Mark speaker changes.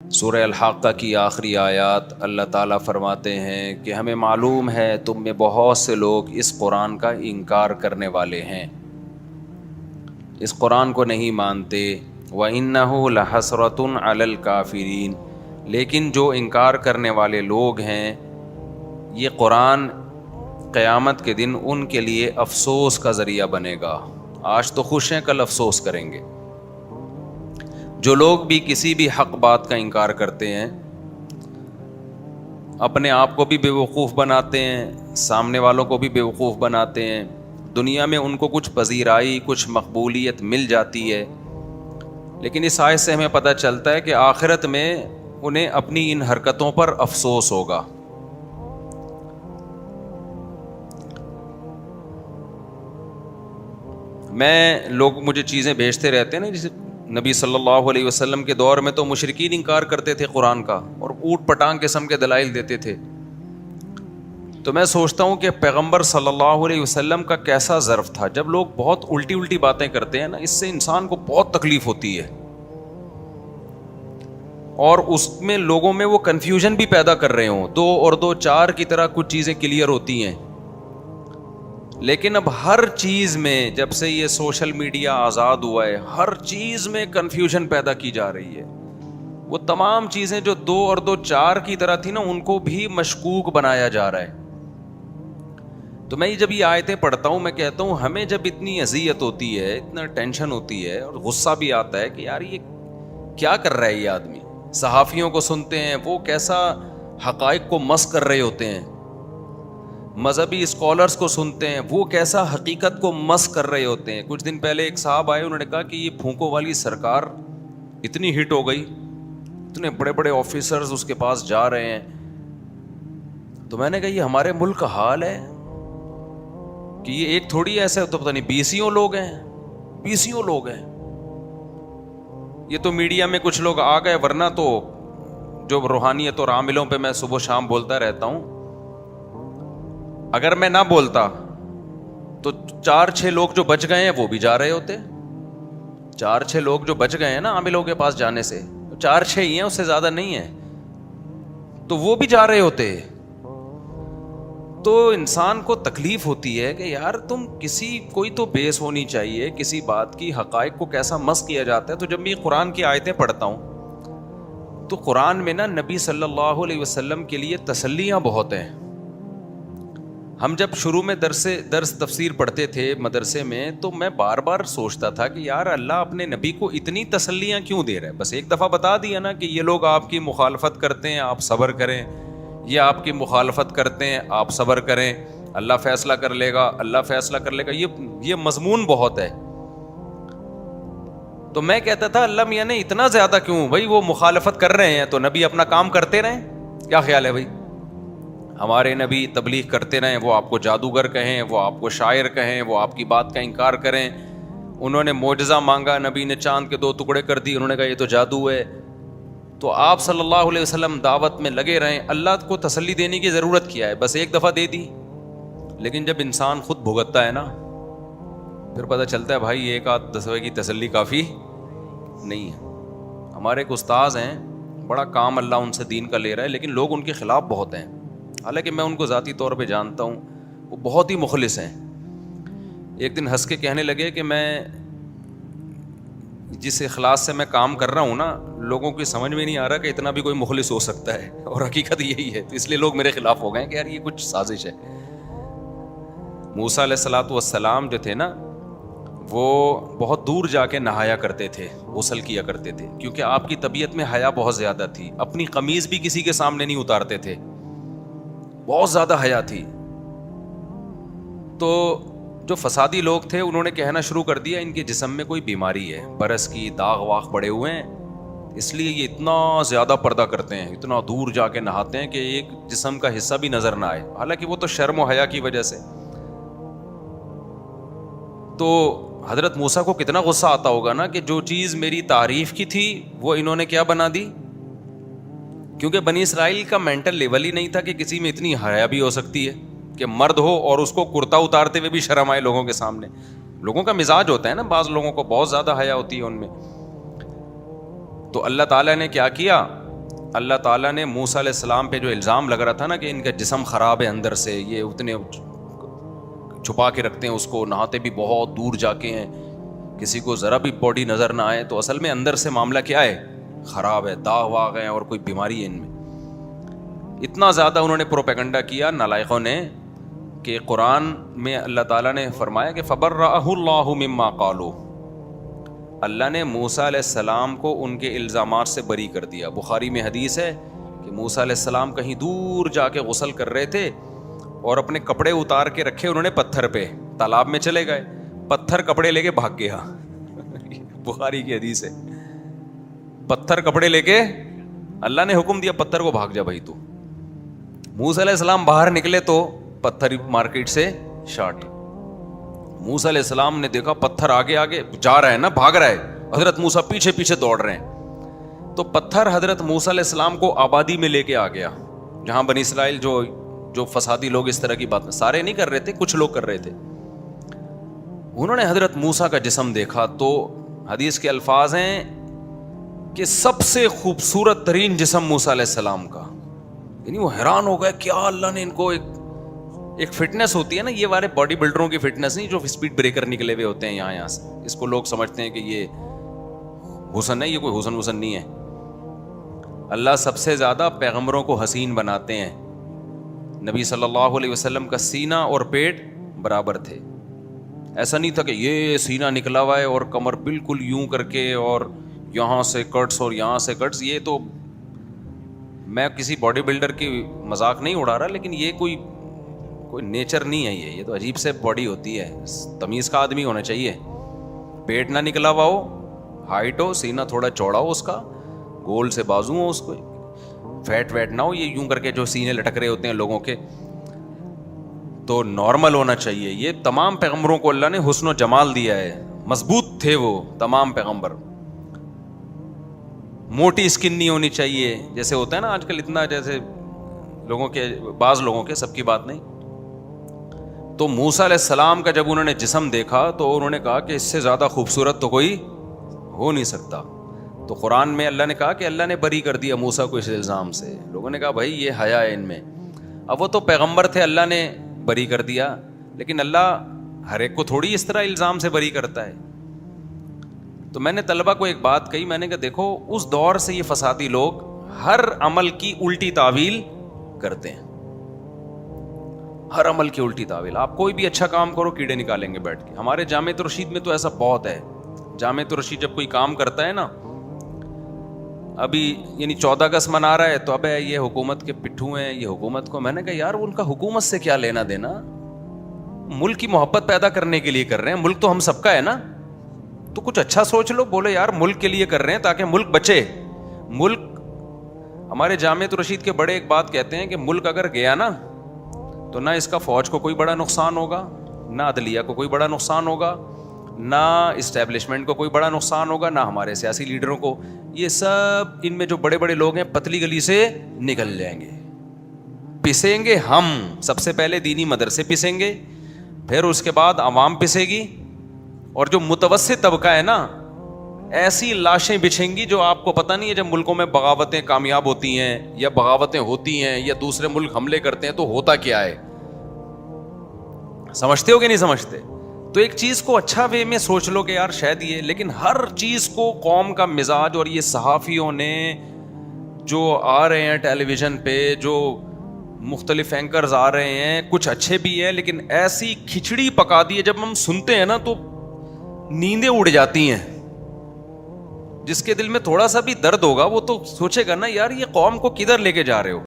Speaker 1: سورہ الحاقہ کی آخری آیات اللہ تعالیٰ فرماتے ہیں کہ ہمیں معلوم ہے تم میں بہت سے لوگ اس قرآن کا انکار کرنے والے ہیں، اس قرآن کو نہیں مانتے۔ وَإِنَّهُ لَحَسْرَةٌ عَلَى الْكَافِرِينَ، لیکن جو انکار کرنے والے لوگ ہیں یہ قرآن قیامت کے دن ان کے لیے افسوس کا ذریعہ بنے گا۔ آج تو خوش ہیں، کل افسوس کریں گے۔ جو لوگ بھی کسی بھی حق بات کا انکار کرتے ہیں، اپنے آپ کو بھی بیوقوف بناتے ہیں، سامنے والوں کو بھی بیوقوف بناتے ہیں، دنیا میں ان کو کچھ پذیرائی، کچھ مقبولیت مل جاتی ہے، لیکن اس آیت سے ہمیں پتہ چلتا ہے کہ آخرت میں انہیں اپنی ان حرکتوں پر افسوس ہوگا۔ لوگ مجھے چیزیں بھیجتے رہتے ہیں نا، جیسے نبی صلی اللہ علیہ وسلم کے دور میں تو مشرکین انکار کرتے تھے قرآن کا اور اوٹ پٹانگ قسم کے دلائل دیتے تھے، تو میں سوچتا ہوں کہ پیغمبر صلی اللہ علیہ وسلم کا کیسا ظرف تھا۔ جب لوگ بہت الٹی الٹی باتیں کرتے ہیں نا، اس سے انسان کو بہت تکلیف ہوتی ہے اور اس میں لوگوں میں وہ کنفیوژن بھی پیدا کر رہے ہوں، 2 اور 2 4 کی طرح کچھ چیزیں کلیئر ہوتی ہیں، لیکن اب ہر چیز میں جب سے یہ سوشل میڈیا آزاد ہوا ہے، ہر چیز میں کنفیوژن پیدا کی جا رہی ہے۔ وہ تمام چیزیں جو 2 اور 2 4 کی طرح تھی نا، ان کو بھی مشکوک بنایا جا رہا ہے۔ تو میں جب یہ آیتیں پڑھتا ہوں، میں کہتا ہوں ہمیں جب اتنی اذیت ہوتی ہے، اتنا ٹینشن ہوتی ہے اور غصہ بھی آتا ہے کہ یار یہ کیا کر رہا ہے یہ آدمی۔ صحافیوں کو سنتے ہیں، وہ کیسا حقائق کو مس کر رہے ہوتے ہیں، مذہبی اسکالرز کو سنتے ہیں، وہ کیسا حقیقت کو مس کر رہے ہوتے ہیں۔ کچھ دن پہلے ایک صاحب آئے، انہوں نے کہا کہ یہ پھونکوں والی سرکار اتنی ہٹ ہو گئی، اتنے بڑے بڑے آفیسرز اس کے پاس جا رہے ہیں، تو میں نے کہا یہ ہمارے ملک کا حال ہے کہ یہ ایک تھوڑی ایسا تو پتہ نہیں 20 لوگ ہیں، 20 لوگ ہیں۔ یہ تو میڈیا میں کچھ لوگ آ گئے، ورنہ تو جو روحانیت اور عاملوں پہ میں صبح شام بولتا رہتا ہوں، اگر میں نہ بولتا تو 4-6 لوگ جو بچ گئے ہیں وہ بھی جا رہے ہوتے۔ 4-6 لوگ جو بچ گئے ہیں نا عاملوں کے پاس جانے سے، 4-6 ہی ہیں، اس سے زیادہ نہیں ہیں، تو وہ بھی جا رہے ہوتے۔ تو انسان کو تکلیف ہوتی ہے کہ یار تم کوئی تو بیس ہونی چاہیے کسی بات کی، حقائق کو کیسا مس کیا جاتا ہے۔ تو جب میں قرآن کی آیتیں پڑھتا ہوں تو قرآن میں نا نبی صلی اللہ علیہ وسلم کے لیے تسلیاں بہت ہیں۔ ہم جب شروع میں درس تفسیر پڑھتے تھے مدرسے میں، تو میں بار بار سوچتا تھا کہ یار اللہ اپنے نبی کو اتنی تسلیاں کیوں دے رہا ہے؟ بس ایک دفعہ بتا دیا نا کہ یہ لوگ آپ کی مخالفت کرتے ہیں، آپ صبر کریں، یہ آپ کی مخالفت کرتے ہیں، آپ صبر کریں، اللہ فیصلہ کر لے گا، اللہ فیصلہ کر لے گا۔ یہ مضمون بہت ہے۔ تو میں کہتا تھا اللہ میاں نے اتنا زیادہ کیوں؟ بھائی وہ مخالفت کر رہے ہیں تو نبی اپنا کام کرتے رہیں، کیا خیال ہے بھائی؟ ہمارے نبی تبلیغ کرتے رہیں، وہ آپ کو جادوگر کہیں، وہ آپ کو شاعر کہیں، وہ آپ کی بات کا انکار کریں۔ انہوں نے معجزہ مانگا، نبی نے چاند کے 2 ٹکڑے کر دی، انہوں نے کہا یہ تو جادو ہے۔ تو آپ صلی اللہ علیہ وسلم دعوت میں لگے رہیں۔ اللہ کو تسلی دینے کی ضرورت کیا ہے؟ بس ایک دفعہ دے دی، لیکن جب انسان خود بھگتتا ہے نا، پھر پتہ چلتا ہے بھائی ایک آدھ دفعہ کی تسلی کافی نہیں ہے۔ ہمارے ایک استاذ ہیں، بڑا کام اللہ ان سے دین کا لے رہا ہے، لیکن لوگ ان کے خلاف بہت ہیں، حالانکہ میں ان کو ذاتی طور پہ جانتا ہوں، وہ بہت ہی مخلص ہیں۔ ایک دن ہنس کے کہنے لگے کہ میں جس اخلاص سے میں کام کر رہا ہوں نا، لوگوں کی سمجھ میں نہیں آ رہا کہ اتنا بھی کوئی مخلص ہو سکتا ہے، اور حقیقت یہی ہے، تو اس لیے لوگ میرے خلاف ہو گئے کہ یار یہ کچھ سازش ہے۔ موسیٰ علیہ الصلوۃ والسلام جو تھے نا، وہ بہت دور جا کے نہایا کرتے تھے، غسل کیا کرتے تھے، کیونکہ آپ کی طبیعت میں حیا بہت زیادہ تھی، اپنی قمیض بھی کسی کے سامنے نہیں اتارتے تھے، بہت زیادہ حیا تھی۔ تو جو فسادی لوگ تھے انہوں نے کہنا شروع کر دیا ان کے جسم میں کوئی بیماری ہے، برس کی داغ واغ پڑے ہوئے ہیں، اس لیے یہ اتنا زیادہ پردہ کرتے ہیں، اتنا دور جا کے نہاتے ہیں کہ ایک جسم کا حصہ بھی نظر نہ آئے، حالانکہ وہ تو شرم و حیا کی وجہ سے۔ تو حضرت موسیٰ کو کتنا غصہ آتا ہوگا نا کہ جو چیز میری تعریف کی تھی وہ انہوں نے کیا بنا دی، کیونکہ بنی اسرائیل کا مینٹل لیول ہی نہیں تھا کہ کسی میں اتنی حیا بھی ہو سکتی ہے کہ مرد ہو اور اس کو کرتا اتارتے ہوئے بھی شرم آئے لوگوں کے سامنے۔ لوگوں کا مزاج ہوتا ہے نا، بعض لوگوں کو بہت زیادہ حیا ہوتی ہے ان میں۔ تو اللہ تعالیٰ نے کیا کیا اللہ تعالیٰ نے موسیٰ علیہ السلام پہ جو الزام لگ رہا تھا نا کہ ان کا جسم خراب ہے اندر سے, یہ اتنے چھپا کے رکھتے ہیں اس کو, نہاتے بھی بہت دور جا کے ہیں, کسی کو ذرا بھی باڈی نظر نہ آئے, تو اصل میں اندر سے معاملہ کیا ہے, خراب ہے, داغ واغ ہے اور کوئی بیماری ہے ان میں. اتنا زیادہ انہوں نے پروپیگنڈا کیا نالائقوں نے کہ قرآن میں اللہ تعالیٰ نے فرمایا کہ فَبَرَّأَهُ اللَّهُ مِمَّا قَالُوا, اللہ نے موسیٰ علیہ السلام کو ان کے الزامات سے بری کر دیا. بخاری میں حدیث ہے کہ موسیٰ علیہ السلام کہیں دور جا کے غسل کر رہے تھے اور اپنے کپڑے اتار کے رکھے انہوں نے پتھر پہ, تالاب میں چلے گئے, پتھر کپڑے لے کے بھاگ گیا. بخاری کی حدیث ہے, پتھر کپڑے لے کے اللہ نے حکم دیا پتھر کو بھاگ جا بھائی تو. موسیٰ علیہ السلام باہر نکلے تو پتھر مارکیٹ سے شارٹ. موسیٰ علیہ السلام نے دیکھا پتھر آگے آگے جا رہا ہے نا, بھاگ رہا ہے, حضرت موسیٰ پیچھے پیچھے دوڑ رہے ہیں. تو پتھر حضرت موسیٰ علیہ السلام کو آبادی میں لے کے آ گیا, جہاں بنی اسرائیل جو فسادی لوگ اس طرح کی بات, سارے نہیں کر رہے تھے, کچھ لوگ کر رہے تھے. انہوں نے حضرت موسیٰ کا جسم دیکھا تو حدیث کے الفاظ ہیں کہ سب سے خوبصورت ترین جسم موسیٰ علیہ السلام کا. یعنی وہ حیران ہو گئے, کیا اللہ نے ان کو ایک فٹنس ہوتی ہے نا, یہ والے باڈی بلڈروں کی فٹنس نہیں جو اسپیڈ بریکر نکلے ہوئے ہوتے ہیں یہاں سے, اس کو لوگ سمجھتے ہیں کہ یہ حسن ہے, یہ کوئی حسن نہیں ہے. اللہ سب سے زیادہ پیغمبروں کو حسین بناتے ہیں. نبی صلی اللہ علیہ وسلم کا سینہ اور پیٹ برابر تھے, ایسا نہیں تھا کہ یہ سینہ نکلا ہوا ہے اور کمر بالکل یوں کر کے اور یہاں سے کٹس اور یہاں سے کٹس. یہ تو میں کسی باڈی بلڈر کی مذاق نہیں اڑا رہا, لیکن یہ کوئی نیچر نہیں ہے, یہ تو عجیب سے باڈی ہوتی ہے. تمیز کا آدمی ہونا چاہیے, پیٹ نہ نکلا ہوا ہو, ہائٹ ہو, سینہ تھوڑا چوڑا ہو اس کا, گول سے بازو ہو, اس کو فیٹ ویٹ نہ ہو, یہ یوں کر کے جو سینے لٹک رہے ہوتے ہیں لوگوں کے, تو نارمل ہونا چاہیے. یہ تمام پیغمبروں کو اللہ نے حسن و جمال دیا ہے, مضبوط تھے وہ تمام پیغمبر. موٹی اسکن نہیں ہونی چاہیے, جیسے ہوتا ہے نا آج کل اتنا, جیسے لوگوں کے, بعض لوگوں کے, سب کی بات نہیں. تو موسیٰ علیہ السلام کا جب انہوں نے جسم دیکھا تو انہوں نے کہا کہ اس سے زیادہ خوبصورت تو کوئی ہو نہیں سکتا. تو قرآن میں اللہ نے کہا کہ اللہ نے بری کر دیا موسیٰ کو اس الزام سے. لوگوں نے کہا بھائی یہ حیا ہے ان میں. اب وہ تو پیغمبر تھے, اللہ نے بری کر دیا, لیکن اللہ ہر ایک کو تھوڑی اس طرح الزام سے بری کرتا ہے. تو میں نے طلبہ کو ایک بات کہی, میں نے کہا دیکھو اس دور سے یہ فسادی لوگ ہر عمل کی الٹی تعویل کرتے ہیں, ہر عمل کی الٹی تعویل. آپ کوئی بھی اچھا کام کرو کیڑے نکالیں گے بیٹھ کے. ہمارے جامعۃ الرشید میں تو ایسا بہت ہے. جامعۃ الرشید جب کوئی کام کرتا ہے نا, ابھی یعنی 14 اگست منا رہا ہے تو اب یہ حکومت کے پٹھو ہیں, یہ حکومت کو, میں نے کہا یار ان کا حکومت سے کیا لینا دینا, ملک کی محبت پیدا کرنے کے لیے کر رہے ہیں, ملک تو ہم سب کا ہے نا, تو کچھ اچھا سوچ لو. بولے یار ملک کے لیے کر رہے ہیں تاکہ ملک بچے. ملک, ہمارے جامعۃ الرشید کے بڑے ایک بات کہتے ہیں کہ ملک اگر گیا نا تو نہ اس کا فوج کو کوئی بڑا نقصان ہوگا, نہ عدلیہ کو کوئی بڑا نقصان ہوگا, نہ اسٹیبلشمنٹ کو کوئی بڑا نقصان ہوگا, نہ ہمارے سیاسی لیڈروں کو. یہ سب ان میں جو بڑے بڑے لوگ ہیں پتلی گلی سے نکل جائیں گے. پسیں گے ہم, سب سے پہلے دینی مدرسے پسیں گے, پھر اس کے بعد عوام پسے گی, اور جو متوسط طبقہ ہے نا ایسی لاشیں بچھیں گی جو آپ کو پتہ نہیں ہے. جب ملکوں میں بغاوتیں کامیاب ہوتی ہیں یا بغاوتیں ہوتی ہیں یا دوسرے ملک حملے کرتے ہیں تو ہوتا کیا ہے, سمجھتے ہو کہ نہیں سمجھتے؟ تو ایک چیز کو اچھا وے میں سوچ لو کہ یار شاید یہ, لیکن ہر چیز کو قوم کا مزاج, اور یہ صحافیوں نے جو آ رہے ہیں ٹیلی ویژن پہ, جو مختلف اینکرز آ رہے ہیں, کچھ اچھے بھی ہیں لیکن ایسی کھچڑی پکا دی ہے جب ہم سنتے ہیں نا تو نیندیں اڑ جاتی ہیں. جس کے دل میں تھوڑا سا بھی درد ہوگا وہ تو سوچے گا نا یار یہ قوم کو کدھر لے کے جا رہے ہو.